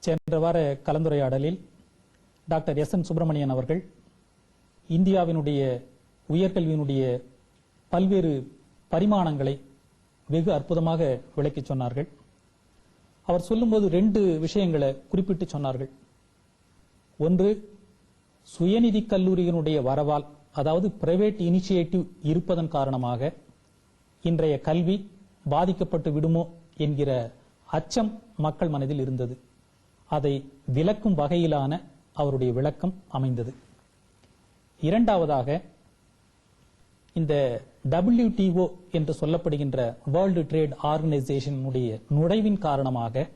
சென்ற வார கலந்துரையாடலில் டாக்டர் எஸ்.என். சுப்பிரமணியன் அவர்கள் இந்தியாவினுடைய உயர்கல்வியினுடைய பல்வேறு பரிமாணங்களை வெகு அற்புதமாக விளக்கிச் சொன்னார்கள். அவர் சொல்லும்போது 2 விஷயங்களை குறிப்பிட்டு சொன்னார்கள். ஒன்று, சுயநிதி கல்லூரியினுடைய வரவால், அதாவது பிரைவேட் இனிஷியேட்டிவ் இருப்பதன் காரணமாக இன்றைய கல்வி பாதிக்கப்பட்டு விடுமோ என்கிற அச்சம் மக்கள் மனதில் இருந்தது. அதை விளக்கும் வகையிலான அவருடைய விளக்கம் அமைந்தது. இரண்டாவதாக, இந்த WTO என்று சொல்லப்படுகின்ற வேர்ல்டு ட்ரேட் ஆர்கனைசேஷனுடைய நுழைவின் காரணமாக,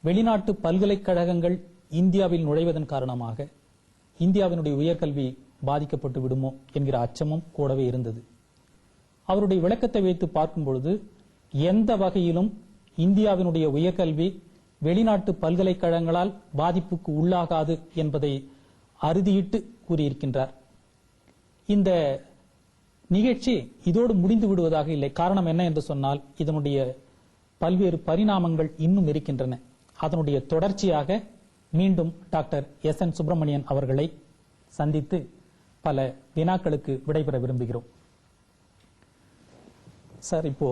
வெளிநாட்டு பல்கலைக்கழகங்கள் இந்தியாவில் நுழைவதன் காரணமாக இந்தியாவினுடைய உயர்கல்வி பாதிக்கப்பட்டு விடுமோ என்கிற அச்சமும் கூடவே இருந்தது. அவருடைய விளக்கத்தை வைத்து பார்க்கும் பொழுது எந்த வகையிலும் இந்தியாவினுடைய உயர்கல்வி வெளிநாட்டு பல்கலைக்கழகங்களால் பாதிப்புக்கு உள்ளாகாது என்பதை அறுதியிட்டு கூறியிருக்கின்றார். இந்த நிகழ்ச்சி இதோடு முடிந்து விடுவதாக இல்லை. காரணம் என்ன என்று சொன்னால், இதனுடைய பல்வேறு பரிணாமங்கள் இன்னும் இருக்கின்றன. அதனுடைய தொடர்ச்சியாக மீண்டும் டாக்டர் எஸ்.என். சுப்பிரமணியன் அவர்களை சந்தித்து பல வினாக்களுக்கு விடைபெற விரும்புகிறோம். சார், இப்போ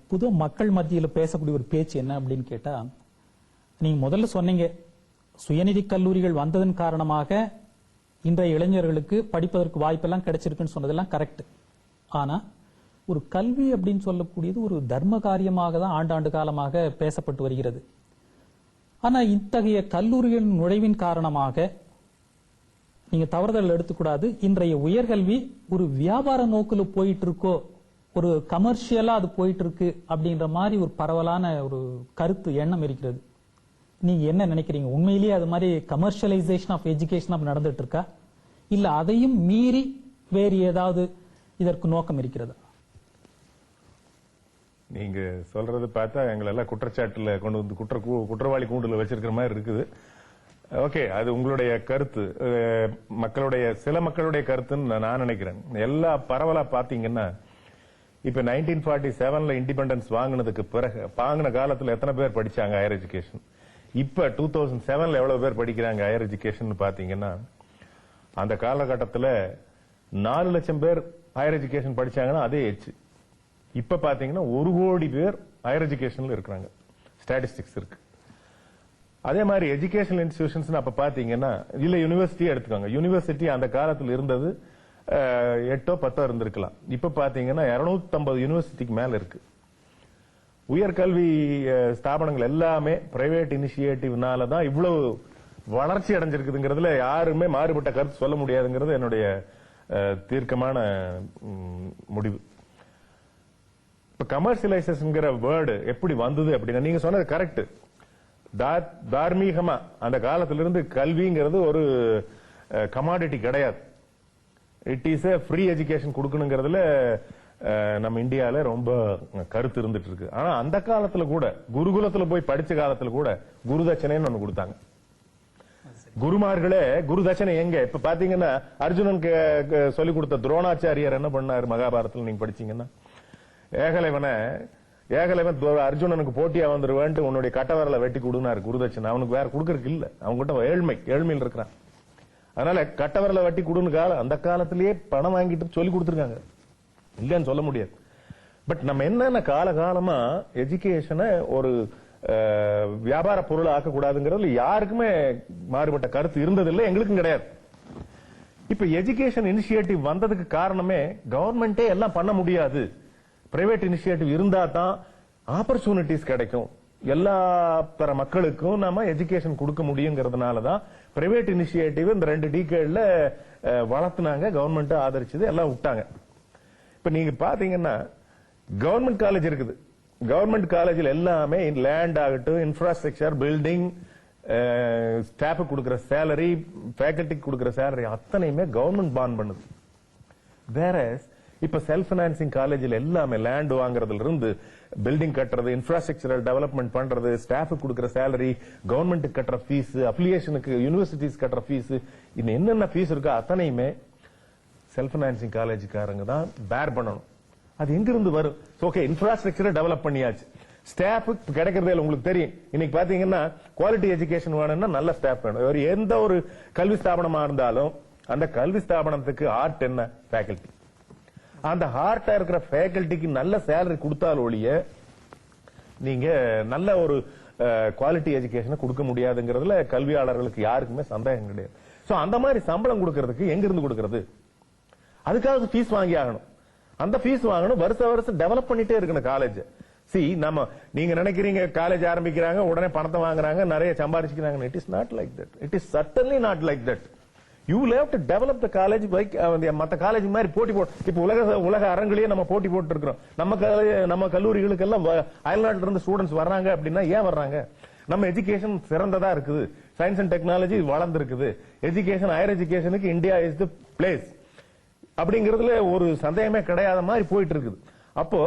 புது மக்கள் மத்தியில் பேசக்கூடிய ஒரு பேச்சு என்ன அப்படின்னு கேட்டா, நீங்க முதல்ல சொன்னீங்க சுயநிதி கல்லூரிகள் வந்ததன் காரணமாக இன்றைய இளைஞர்களுக்கு படிப்பதற்கு வாய்ப்பெல்லாம் கிடைச்சிருக்குன்னு சொன்னதெல்லாம் கரெக்ட். ஆனா ஒரு கல்வி அப்படின்னு சொல்லக்கூடியது ஒரு தர்ம காரியமாக தான் ஆண்டாண்டு காலமாக பேசப்பட்டு வருகிறது. ஆனா இத்தகைய கல்லூரிகளின் நுழைவின் காரணமாக நீங்க தவறுதல் எடுத்துக்கூடாது. இன்றைய உயர்கல்வி ஒரு வியாபார நோக்கில் போயிட்டு இருக்கோ, ஒரு கமர்ஷியலா அது போயிட்டு இருக்கு அப்படின்ற மாதிரி ஒரு பரவலான ஒரு கருத்து எண்ணம் இருக்கிறது. நீங்க என்ன நினைக்கிறீங்க? உண்மையிலேயே அது மாதிரி கமர்ஷியலைசேஷன் ஆஃப் எஜுகேஷன் நடந்துட்டு இருக்கா, இல்ல அதையும் மீறி வேறு ஏதாவது இதற்கு நோக்கம் இருக்கிறதா? நீங்க சொல்றது பார்த்தா எங்களை எல்லாம் குற்றச்சாட்டுல கொண்டு வந்து குற்றவாளி கூண்டுல வச்சிருக்கிற மாதிரி இருக்குது. ஓகே, அது உங்களுடைய கருத்து, மக்களுடைய சில மக்களுடைய கருத்துன்னு நான் நினைக்கிறேன். எல்லா பரவலா பாத்தீங்கன்னா, இப்ப 1947ல இண்டிபெண்டன்ஸ் வாங்கினதுக்கு பிறகு வாங்கின காலத்துல எத்தனை பேர் படிச்சாங்க ஹையர் எஜுகேஷன்? இப்ப 2007ல எவ்வளவு பேர் படிக்கிறாங்க ஹையர் எஜுகேஷன் பாத்தீங்கன்னா, அந்த காலகட்டத்தில் 4 லட்சம் பேர் ஹையர் எஜுகேஷன் படிச்சாங்கன்னா அதே ஏச்சு. இப்ப பாத்தீங்கன்னா 1 கோடி பேர் ஹையர் எஜுகேஷன்ல இருக்கிறாங்க. ஸ்டாட்டிஸ்டிக்ஸ் இருக்கு. அதே மாதிரி எஜுகேஷனல் இன்ஸ்டிடியூஷன்ஸ் அப்ப பாத்தீங்கன்னா, இல்ல யூனிவர்சிட்டி எடுத்துக்கோங்க. யூனிவர்சிட்டி அந்த காலத்தில் இருந்தது 8 or 10 இருந்திருக்கலாம். இப்ப பாத்தீங்கன்னா 250 யூனிவர்சிட்டிக்கு மேல இருக்கு. உயர்கல்வி ஸ்தாபனங்கள் எல்லாமே பிரைவேட் இனிஷியேட்டிவ்னால தான் இவ்வளவு வளர்ச்சி அடைஞ்சிருக்குதுங்கிறதுல யாருமே மாறுபட்ட கருத்து சொல்ல முடியாதுங்கிறது என்னுடைய தீர்க்கமான முடிவு. இப்ப கமர்ஷியலைசேஷன்ங்கிற வேர்டு எப்படி வந்தது அப்படின்னா, நீங்க சொன்னது கரெக்ட். தார்மீகமா அந்த காலத்திலிருந்து கல்விங்கிறது ஒரு கமாடிட்டி கிடையாது. It is a free education கொடுக்கணுங்கிறதுல நம்ம இந்தியால ரொம்ப கருத்து இருந்துட்டு இருக்கு. ஆனா அந்த காலத்துல கூட, குருகுலத்துல போய் படிச்ச காலத்துல கூட குருதட்சணைன்னு ஒண்ணு கொடுத்தாங்க. குருமார்களே குருதட்சணை எங்க? இப்ப பாத்தீங்கன்னா அர்ஜுனனுக்கு சொல்லிக் கொடுத்த துரோணாச்சாரியர் என்ன பண்ணாரு மகாபாரதத்துல நீங்க படிச்சீங்கன்னா, ஏகலைவன் அர்ஜுனனுக்கு போட்டியா வந்துருவேன்ட்டு உன்னுடைய கட்டவரலை வெட்டி கொடுனாரு குருதட்சணை. அவனுக்கு வேற கொடுக்கறதுக்கு இல்ல, அவங்க கிட்ட ஏழ்மையில் இருக்கிறான். அதனால கட்டவரலை வெட்டி கொடுன்னு அந்த காலத்திலேயே பணம் வாங்கிட்டு சொல்லி கொடுத்துருக்காங்க, இல்லன்னு சொல்ல முடியாது. பட் நம்ம என்னென்ன காலகாலமா எஜுகேஷனை ஒரு வியாபார பொருள் ஆக்கக்கூடாதுங்கிறதுல யாருக்குமே மாறுபட்ட கருத்து இருந்ததில்லை, எங்களுக்கும் கிடையாது. இப்ப எஜுகேஷன் இனிஷியேட்டிவ் வந்ததுக்கு காரணமே கவர்மெண்டே எல்லாம் பண்ண முடியாது, பிரைவேட் இனிஷியேட்டிவ் இருந்தா தான் ஆப்பர்ச்சுனிட்டிஸ் கிடைக்கும், எல்லா தர மக்களுக்கும் நாம எஜுகேஷன் கொடுக்க முடியுங்கிறதுனாலதான் பிரைவேட் இனிஷியேட்டிவ் இந்த 2 டிகேட்ல வளர்த்துனாங்க, கவர்மெண்ட் ஆதரிச்சது, எல்லாம் விட்டாங்க. இப்ப நீங்க பாத்தீங்கன்னா கவர்மெண்ட் காலேஜ் இருக்குது. கவர்மெண்ட் காலேஜில் எல்லாமே லேண்ட் ஆகட்டும், இன்ஃப்ராஸ்ட்ரக்சர், பில்டிங், ஸ்டாஃப் கொடுக்கிற சேலரி, ஃபேக்கல்டிக்கு கொடுக்கிற சேலரி அத்தனையுமே கவர்மெண்ட் பான் பண்ணுது. வேற இப்ப செல்ஃப் பைனான்சிங் காலேஜில் எல்லாமே லேண்ட் வாங்குறதுல இருந்து பில்டிங் கட்டுறது, இன்ஃப்ராஸ்ட்ரக்சரல் டெவலப்மெண்ட் பண்றது, ஸ்டாஃப் கொடுக்கிற சேலரி, கவர்மெண்ட் கட்டுற ஃபீஸ், அப்ளிகேஷனுக்கு யூனிவர்சிட்டிஸ் கட்டுற ஃபீஸ், இன்னும் என்னென்ன ஃபீஸ் இருக்கோ அத்தனையுமே செல்ஃப் பைனான்சிங் காலேஜுக்காரங்க தான் பேர் பண்ணணும். அது எங்கிருந்து வரும்? ஓகே, இன்ஃப்ராஸ்ட்ரக்சரை டெவலப் பண்ணியாச்சு, ஸ்டாஃப் கிடைக்கிறதே இல்லை. உங்களுக்கு தெரியும், இன்னைக்கு பாத்தீங்கன்னா குவாலிட்டி எஜுகேஷன் வேணும்னா நல்ல ஸ்டாஃப் வேணும். எந்த ஒரு கல்வி ஸ்தாபனமா இருந்தாலும் அந்த கல்வி ஸ்தாபனத்துக்கு ஹார்ட் என்ன? ஃபேக்கல்டி. அந்த ஹார்ட்டா இருக்கிற ஃபேக்கல்டிக்கு நல்ல சேலரி கொடுத்தால் ஒழிய நீங்க நல்ல ஒரு குவாலிட்டி எஜுகேஷனை கொடுக்க முடியாதுங்கிறதுல கல்வியாளர்களுக்கு யாருக்குமே சந்தேகம் கிடையாது. சோ அந்த மாதிரி சம்பளம் கொடுக்கறதுக்கு எங்க இருந்து கொடுக்கறது? அதுக்காக ஃபீஸ் வாங்கி ஆகணும். அந்த ஃபீஸ் வாங்கணும், வருஷம் டெவலப் பண்ணிட்டே இருக்கணும் காலேஜ். நீங்க நினைக்கிறீங்க காலேஜ் ஆரம்பிக்கிறாங்க உடனே பணத்தை வாங்குறாங்க நிறைய சம்பாதிச்சுக்கிறாங்க. It is not like that. It is certainly not like that. You will have to develop the college bike. மத்த காலேஜ் மாதிரி போட்டி போட்டு இப்ப உலக அரங்கிலேயே நம்ம போட்டி போட்டு இருக்கிறோம். நம்ம கல்லூரிகளுக்கு எல்லாம் அயல்நாட்டில இருந்து ஸ்டூடெண்ட்ஸ் வர்றாங்க அப்படின்னா ஏன் வர்றாங்க? நம்ம எஜுகேஷன் சிறந்ததா இருக்குது, சயின்ஸ் அண்ட் டெக்னாலஜி வளர்ந்து இருக்குது, எஜுகேஷன் ஹையர் எஜுகேஷனுக்கு இந்தியா இஸ் தி பிளேஸ் அப்படிங்கறதுல ஒரு சந்தேகமே கிடையாத மாதிரி போயிட்டு இருக்குது. அப்போ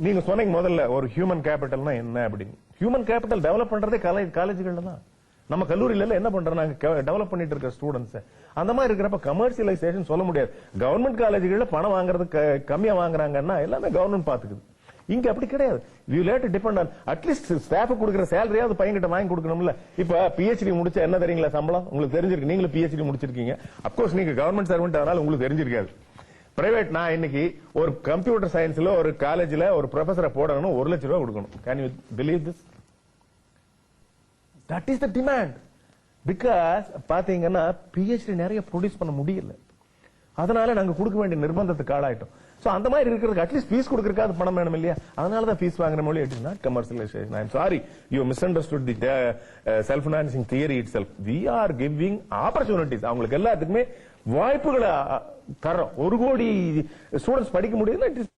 நீங்க சொன்னீங்க முதல்ல ஒரு ஹியூமன் கேபிட்டல்னா என்ன அப்படின்னு. ஹியூமன் கேபிட்டல் டெவலப் பண்றதே காலேஜ்கள்ல தான். நம்ம கல்லூரியில என்ன பண்றோம்? நாங்க டெவலப் பண்ணிட்டு இருக்க ஸ்டூடெண்ட்ஸ். அந்த மாதிரி இருக்கிறப்ப கமர்ஷியலைசேஷன் சொல்ல முடியாது. கவர்மெண்ட் காலேஜ்கள்ல பணம் வாங்குறது கம்மியா வாங்குறாங்கன்னா எல்லாமே கவர்மெண்ட் பாத்துக்குது. இங்க அப்படி கிடையாது. You late depend on at least staff கொடுக்குற சேலரியாவது பையன்கிட்ட வாங்கி கொடுக்கணும்ல. இப்ப பிஹெச்டி முடிச்சா என்ன தெரியுங்களா சம்பளம்? உங்களுக்கு தெரிஞ்சிருக்கு. நீங்களும் பிஹெச்டி முடிச்சிருக்கீங்க. அப்கோர்ஸ் நீங்க கவர்மெண்ட் சர்வெண்ட், அதனால உங்களுக்கு தெரிஞ்சிருக்காது. பிரைவேட், நான் இன்னைக்கு ஒரு கம்ப்யூட்டர் சயின்ஸ்ல ஒரு காலேஜ்ல ஒரு ப்ரொஃபஸரை போடணும், 1 லட்சம் ரூபாய் கொடுக்கணும். Can you believe this? That is the demand. Because பாத்தீங்கன்னா பிஹெச்டி நிறைய ப்ரொடியூஸ் பண்ண முடியல, அதனால நாங்க கொடுக்க வேண்டிய நிர்பந்தத்துக்கு ஆளாயிட்டோம். சோ அந்த மாதிரி இருக்கிறதுக்கு அட்லீஸ்ட் ஃபீஸ் கொடுக்கறதுக்காக பணம் வேணும் இல்லையா? அதனாலதான் ஃபீஸ் வாங்குற மொழி. It is not commercialisation. I am sorry, you misunderstood the self financing theory itself. We are giving opportunities. அவங்களுக்கு எல்லாத்துக்குமே வாய்ப்புகளை தரோம். 1 கோடி ஸ்டூடெண்ட்ஸ் படிக்க முடியுதுன்னா